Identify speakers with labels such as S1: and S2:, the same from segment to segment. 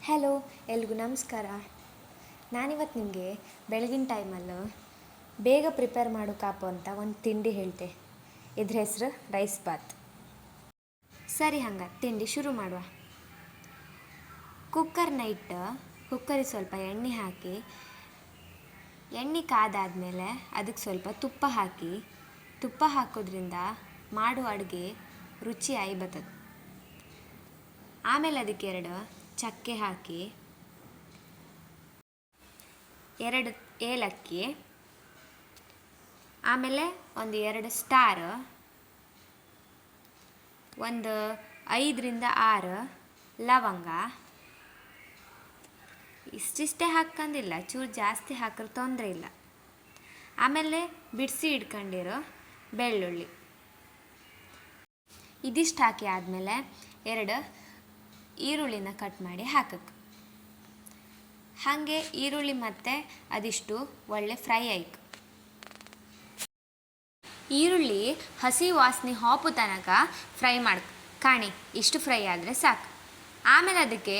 S1: Hello, ಎಲ್ರಿಗೂ ನಮಸ್ಕಾರ. ನಾನಿವತ್ತು ನಿಮಗೆ ಬೆಳಗಿನ ಟೈಮಲ್ಲಿ ಬೇಗ ಪ್ರಿಪೇರ್ ಮಾಡೋಕ್ಕಾಪೋ ಅಂತ ಒಂದು ತಿಂಡಿ ಹೇಳ್ತೆ. ಇದ್ರ ಹೆಸರು ರೈಸ್ ಬಾತ್. ಸರಿ, ಹಂಗೆ ತಿಂಡಿ ಶುರು ಮಾಡುವ. ಕುಕ್ಕರ್ನ ಇಟ್ಟು ಕುಕ್ಕರಿಗೆ ಸ್ವಲ್ಪ ಎಣ್ಣೆ ಹಾಕಿ, ಎಣ್ಣೆ ಕಾದಾದಮೇಲೆ ಅದಕ್ಕೆ ಸ್ವಲ್ಪ ತುಪ್ಪ ಹಾಕಿ, ತುಪ್ಪ ಹಾಕೋದ್ರಿಂದ ಮಾಡೋ ಅಡುಗೆ ರುಚಿಯಾಗಿ ಬರ್ತದೆ. ಆಮೇಲೆ ಅದಕ್ಕೆ 2 ಚಕ್ಕೆ ಹಾಕಿ, 2 ಏಲಕ್ಕಿ, ಆಮೇಲೆ ಒಂದು 2 ಸ್ಟಾರ್, ಒಂದು 5ರಿಂದ 6 ಲವಂಗ. ಇಷ್ಟಿಷ್ಟೇ ಹಾಕಂದಿಲ್ಲ, ಚೂರು ಜಾಸ್ತಿ ಹಾಕಿದ್ರೆ ತೊಂದರೆ ಇಲ್ಲ. ಆಮೇಲೆ ಬಿಡಿಸಿ ಇಟ್ಕೊಂಡಿರೋ ಬೆಳ್ಳುಳ್ಳಿ. ಇದಿಷ್ಟು ಹಾಕಿ ಆದಮೇಲೆ 2 ಈರುಳ್ಳಿನ ಕಟ್ ಮಾಡಿ ಹಾಕಕ್ಕೆ. ಹಾಗೆ ಈರುಳ್ಳಿ ಮತ್ತು ಅದಿಷ್ಟು ಒಳ್ಳೆ ಫ್ರೈ ಆಯ್ತು. ಈರುಳ್ಳಿ ಹಸಿ ವಾಸನೆ ಹೋಪು ತನಕ ಫ್ರೈ ಕಾಣಿ. ಇಷ್ಟು ಫ್ರೈ ಆದರೆ ಸಾಕು. ಆಮೇಲೆ ಅದಕ್ಕೆ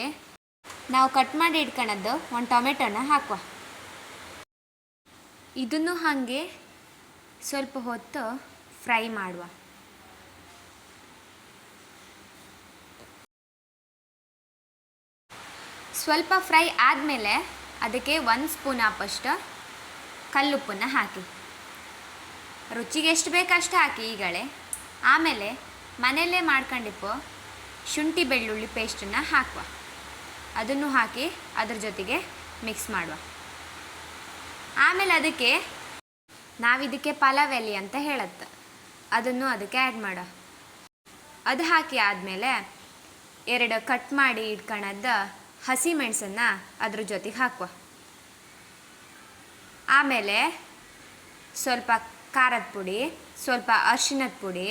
S1: ನಾವು ಕಟ್ ಮಾಡಿ ಇಟ್ಕೊಳ್ಳೋದು ಒಂದು ಟೊಮೆಟೊನ ಹಾಕುವ. ಇದನ್ನು ಹಾಗೆ ಸ್ವಲ್ಪ ಹೊತ್ತು ಫ್ರೈ ಮಾಡುವ. ಸ್ವಲ್ಪ ಫ್ರೈ ಆದಮೇಲೆ ಅದಕ್ಕೆ 1 ಸ್ಪೂನ್ ಆಪಷ್ಟು ಕಲ್ಲುಪ್ಪನ್ನು ಹಾಕಿ, ರುಚಿಗೆ ಎಷ್ಟು ಬೇಕು ಅಷ್ಟು ಹಾಕಿ ಈಗಲೇ. ಆಮೇಲೆ ಮನೆಯಲ್ಲೇ ಮಾಡ್ಕೊಂಡಿಪ್ಪು ಶುಂಠಿ ಬೆಳ್ಳುಳ್ಳಿ ಪೇಸ್ಟನ್ನು ಹಾಕುವ. ಅದನ್ನು ಹಾಕಿ ಅದ್ರ ಜೊತೆಗೆ ಮಿಕ್ಸ್ ಮಾಡುವ. ಆಮೇಲೆ ಅದಕ್ಕೆ ನಾವಿದಕ್ಕೆ ಪಲಾವ್ ಎಲೆ ಅಂತ ಹೇಳುತ್ತೆ, ಅದನ್ನು ಅದಕ್ಕೆ ಆ್ಯಡ್ ಮಾಡುವ. ಅದು ಹಾಕಿ ಆದಮೇಲೆ 2 ಕಟ್ ಮಾಡಿ ಇಟ್ಕೊಳ್ಳೋದು ಹಸಿ ಮೆಣಸನ್ನು ಅದ್ರ ಜೊತೆಗೆ ಹಾಕುವ. ಆಮೇಲೆ ಸ್ವಲ್ಪ ಖಾರದ ಪುಡಿ, ಸ್ವಲ್ಪ ಅರಿಶಿಣದ ಪುಡಿ.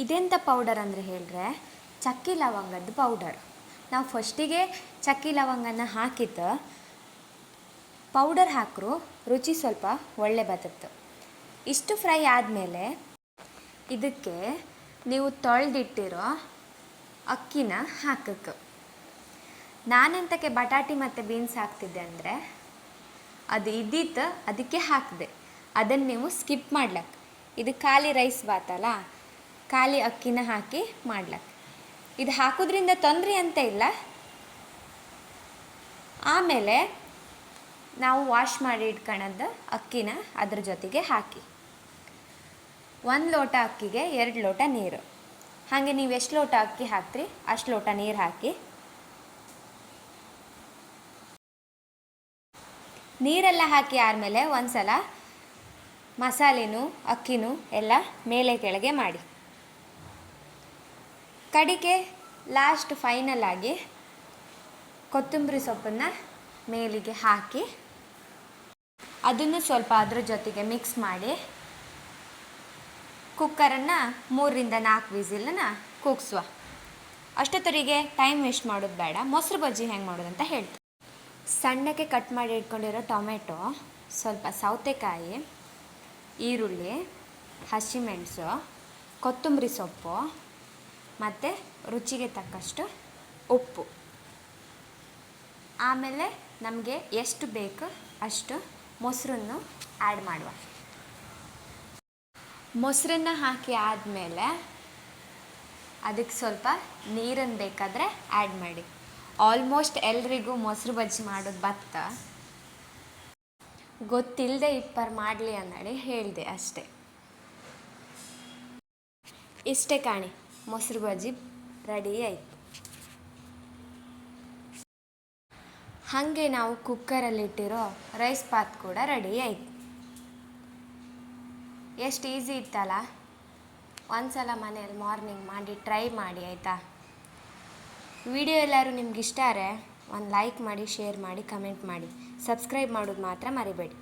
S1: ಇದೆಂಥ ಪೌಡರ್ ಅಂದರೆ ಹೇಳಿದ್ರೆ ಚಕ್ಕೆ ಲವಂಗದ ಪೌಡರ್. ನಾವು ಫಸ್ಟಿಗೆ ಚಕ್ಕೆ ಲವಂಗನ ಹಾಕಿತ್ತು, ಪೌಡರ್ ಹಾಕಿದ್ರು ರುಚಿ ಸ್ವಲ್ಪ ಒಳ್ಳೆ ಬರ್ತದೆ. ಇಷ್ಟು ಫ್ರೈ ಆದಮೇಲೆ ಇದಕ್ಕೆ ನೀವು ತೊಳೆದಿಟ್ಟಿರೋ ಅಕ್ಕಿನ ಹಾಕಕ್ಕೆ. ನಾನೆಂತಕ್ಕೆ ಬಟಾಟೆ ಮತ್ತು ಬೀನ್ಸ್ ಹಾಕ್ತಿದ್ದೆ ಅಂದರೆ ಅದು ಇದ್ದಿತ್ತು, ಅದಕ್ಕೆ ಹಾಕಿದೆ. ಅದನ್ನು ನೀವು ಸ್ಕಿಪ್ ಮಾಡ್ಲಕ್ಕೆ. ಇದು ಖಾಲಿ ರೈಸ್ ಬಾತಲ್ಲ, ಖಾಲಿ ಅಕ್ಕಿನ ಹಾಕಿ ಮಾಡ್ಲಕ್ಕೆ. ಇದು ಹಾಕೋದ್ರಿಂದ ತೊಂದರೆ ಅಂತ ಇಲ್ಲ. ಆಮೇಲೆ ನಾವು ವಾಶ್ ಮಾಡಿ ಇಟ್ಕೊಳ್ಳೋದು ಅಕ್ಕಿನ ಅದ್ರ ಜೊತೆಗೆ ಹಾಕಿ. 1 ಲೋಟ ಅಕ್ಕಿಗೆ 2 ಲೋಟ ನೀರು. ಹಾಗೆ ನೀವು ಎಷ್ಟು ಲೋಟ ಅಕ್ಕಿ ಹಾಕ್ತೀರಿ ಅಷ್ಟು ಲೋಟ ನೀರು ಹಾಕಿ. ನೀರೆಲ್ಲ ಹಾಕಿ ಆದಮೇಲೆ ಒಂದು ಸಲ ಮಸಾಲೆನೂ ಅಕ್ಕಿನೂ ಎಲ್ಲ ಮೇಲೆ ಕೆಳಗೆ ಮಾಡಿ, ಕಡಿಗೆ ಲಾಸ್ಟ್ ಫೈನಲ್ ಆಗಿ ಕೊತ್ತಂಬರಿ ಸೊಪ್ಪನ್ನು ಮೇಲಿಗೆ ಹಾಕಿ ಅದನ್ನು ಸ್ವಲ್ಪ ಅದ್ರ ಜೊತೆಗೆ ಮಿಕ್ಸ್ ಮಾಡಿ ಕುಕ್ಕರನ್ನು 3ರಿಂದ 4 ವಿಸಿಲನ್ನು ಕೂಗಿಸುವ. ಅಷ್ಟೊತ್ತರಿಗೆ ಟೈಮ್ ವೇಸ್ಟ್ ಮಾಡೋದು ಬೇಡ. ಮೊಸರು ಬಜ್ಜಿ ಹೆಂಗೆ ಮಾಡೋದು ಅಂತ ಹೇಳ್ತೀನಿ. ಸಣ್ಣಕ್ಕೆ ಕಟ್ ಮಾಡಿ ಇಟ್ಕೊಂಡಿರೋ ಟೊಮೆಟೊ, ಸ್ವಲ್ಪ ಸೌತೆಕಾಯಿ, ಈರುಳ್ಳಿ, ಹಸಿಮೆಣಸು, ಕೊತ್ತಂಬರಿ ಸೊಪ್ಪು ಮತ್ತು ರುಚಿಗೆ ತಕ್ಕಷ್ಟು ಉಪ್ಪು. ಆಮೇಲೆ ನಮಗೆ ಎಷ್ಟು ಬೇಕು ಅಷ್ಟು ಮೊಸರನ್ನು ಆ್ಯಡ್ ಮಾಡುವ. ಮೊಸರನ್ನು ಹಾಕಿ ಆದಮೇಲೆ ಅದಕ್ಕೆ ಸ್ವಲ್ಪ ನೀರನ್ನು ಬೇಕಾದರೆ ಆ್ಯಡ್ ಮಾಡಿ. ಆಲ್ಮೋಸ್ಟ್ ಎಲ್ರಿಗೂ ಮೊಸರು ಬಜ್ಜಿ ಮಾಡೋದು ಬತ್ತ, ಗೊತ್ತಿಲ್ಲದೆ ಇಪ್ಪರ್ ಮಾಡಲಿ ಅನ್ನಡಿ ಹೇಳಿದೆ ಅಷ್ಟೇ. ಇಷ್ಟೇ ಕಾಣಿ, ಮೊಸರು ಬಜ್ಜಿ ರೆಡಿ ಆಯಿತು. ಹಾಗೆ ನಾವು ಕುಕ್ಕರಲ್ಲಿಟ್ಟಿರೋ ರೈಸ್ ಬಾತ್ ಕೂಡ ರೆಡಿ ಆಯಿತು. ಎಷ್ಟು ಈಸಿ ಇತ್ತಲ್ಲ. ಒಂದು ಸಲ ಮನೆಯಲ್ಲಿ ಮಾರ್ನಿಂಗ್ ಮಾಡಿ ಟ್ರೈ ಮಾಡಿ ಆಯಿತಾ. ವಿಡಿಯೋ ಎಲ್ಲರೂ ನಿಮ್ಗೆ ಇಷ್ಟ ಆದರೆ ಒಂದು ಲೈಕ್ ಮಾಡಿ, ಶೇರ್ ಮಾಡಿ, ಕಮೆಂಟ್ ಮಾಡಿ. ಸಬ್ಸ್ಕ್ರೈಬ್ ಮಾಡೋದು ಮಾತ್ರ ಮರಿಬೇಡಿ.